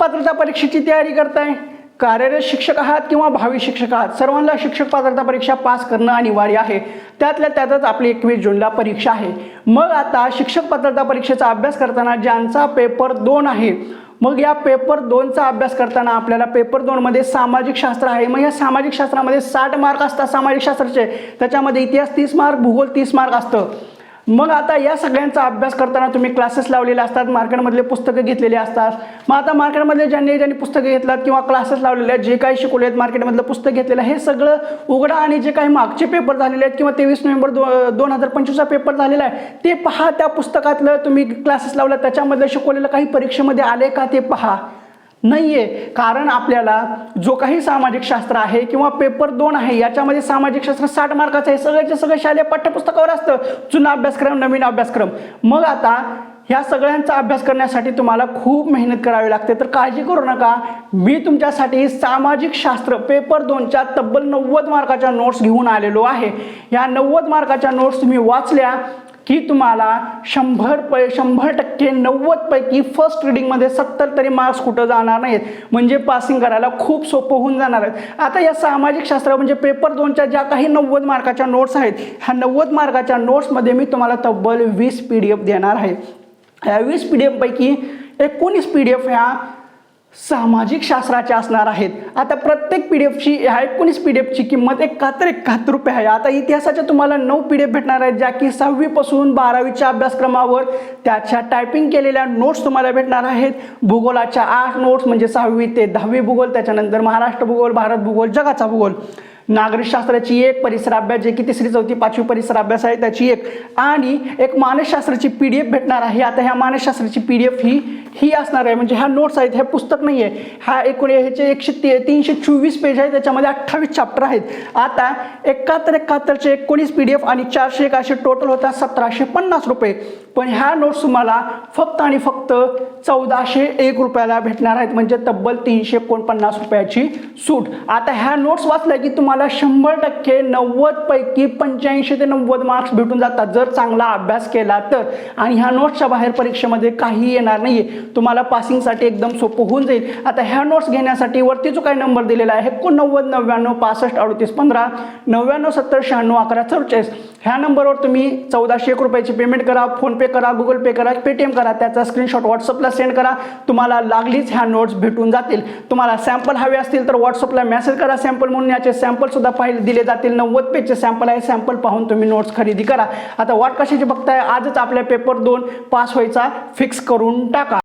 पात्रता परीक्षेची तयारी करताय, कार्यरत शिक्षक आहात किंवा भावी शिक्षक आहात, सर्वांना शिक्षक पात्रता परीक्षा पास करणं अनिवार्य आहे। त्यातल्या त्यातच आपली 21 जूनला परीक्षा आहे। मग आता शिक्षक पात्रता परीक्षेचा अभ्यास करताना ज्यांचा पेपर 2 आहे, मग या पेपर 2चा अभ्यास करताना आपल्याला पेपर 2 मध्ये सामाजिक शास्त्र आहे। मग या सामाजिक शास्त्रामध्ये 60 मार्क असतात सामाजिक शास्त्राचे, त्याच्यामध्ये इतिहास 30 मार्क, भूगोल 30 मार्क असतं। मग आता या सगळ्यांचा अभ्यास करताना तुम्ही क्लासेस लावलेले असतात, मार्केटमधले पुस्तकं घेतलेले असतात। मग आता मार्केटमधले ज्यांनी पुस्तकं घेतलात किंवा क्लासेस लावलेले आहेत, जे काही शिकवले आहेत, मार्केटमधलं पुस्तक घेतलेलं हे सगळं उघडा आणि जे काही मागचे पेपर झालेले आहेत किंवा 23 नोव्हेंबर 2025चा पेपर झालेला आहे ते पहा। त्या पुस्तकातलं तुम्ही क्लासेस लावलं त्याच्यामधलं शिकवलेलं काही परीक्षेमध्ये आले का ते पहा। नाहीये, कारण आपल्याला जो काही सामाजिक शास्त्र आहे किंवा पेपर 2 आहे याच्यामध्ये सामाजिक शास्त्र 60 मार्काचं आहे, सगळ्याचे सगळं शालेय पाठ्यपुस्तकावर असतं, जुना अभ्यासक्रम नवीन अभ्यासक्रम। मग आता ह्या सगळ्यांचा अभ्यास करण्यासाठी तुम्हाला खूप मेहनत करावी लागते, तर काळजी करू नका। मी तुमच्यासाठी सामाजिक शास्त्र पेपर 2च्या तब्बल 90 मार्काच्या नोट्स घेऊन आलेलो आहे। या 90 मार्काच्या नोट्स तुम्ही वाचल्या की तुम्हाला 100% 90 पैकी फर्स्ट रीडिंगमध्ये 70 तरी मार्क्स कुठं जाणार नाहीत, म्हणजे पासिंग करायला खूप सोपं होऊन जाणार आहेत। आता या सामाजिक शास्त्र म्हणजे पेपर 2च्या ज्या काही 90 मार्काच्या नोट्स आहेत, ह्या 90 मार्काच्या नोट्समध्ये मी तुम्हाला तब्बल 20 PDF देणार आहे। या 20 PDF पैकी 19 PDF ह्या सामाजिक शास्त्राच्या असणार आहेत। आता प्रत्येक PDFची ह्या 19 PDFची किंमत 71 रुपये आहे। आता इतिहासाच्या तुम्हाला 9 PDF भेटणार आहेत, ज्या की 6वी पासून 12वीच्या अभ्यासक्रमावर त्याच्या टायपिंग केलेल्या नोट्स तुम्हाला भेटणार आहेत। भूगोलाच्या 8 नोट्स म्हणजे 6वी ते 10वी भूगोल, त्याच्यानंतर महाराष्ट्र भूगोल, भारत भूगोल, जगाचा भूगोल, नागरिकशास्त्राची 1, परिसर अभ्यास जे की 3री 4थी 5वी परिसर अभ्यास आहे त्याची 1, आणि एक मानसशास्त्राची PDF भेटणार आहे। आता ह्या मानसशास्त्राची PDF ही असणार आहे, म्हणजे ह्या नोट्स आहेत, हे पुस्तक नाही आहे। ह्या ह्याचे 324 पेज आहेत, त्याच्यामध्ये 28 चॅप्टर आहेत। आता 71चे 19 PDF आणि 401 असे टोटल होतात 1750 रुपये, पण ह्या नोट्स तुम्हाला फक्त आणि फक्त 1401 रुपयाला भेटणार आहेत, म्हणजे तब्बल 349 रुपयाची सूट। आता ह्या नोट्स वाचल्या की तुम्हाला 100% 90 पैकी 85 ते 90 मार्क्स भेटून जातात जर चांगला अभ्यास केला तर। आणि ह्या नोट्सच्या बाहेर परीक्षेमध्ये काही येणार नाहीये, तुम्हाला पासिंगसाठी एकदम सोपं होऊन जाईल। आता ह्या नोट्स घेण्यासाठी वरती जो काही नंबर दिलेला आहे 89 99 65 38 15 99 70 96 11 44, ह्या नंबरवर तुम्ही 1401 रुपयाची पेमेंट करा, फोनपे करा, गुगल पे करा, पेटीएम करा, त्याचा स्क्रीनशॉट व्हॉट्सअपला सेंड करा, तुम्हाला लागलीच ह्या नोट्स भेटून जातील। तुम्हाला सॅम्पल हवे असतील तर व्हॉट्सअपला मेसेज करा, सॅम्पल म्हणून याचे सॅम्पल सुद्धा पाहिले दिले जातील। 90 पेजचे सॅम्पल आहे, सॅम्पल पाहून तुम्ही नोट्स खरेदी करा। आता वाट कशाची बघताय, आजच आपल्या पेपर 2 पास व्हायचा फिक्स करून टाका।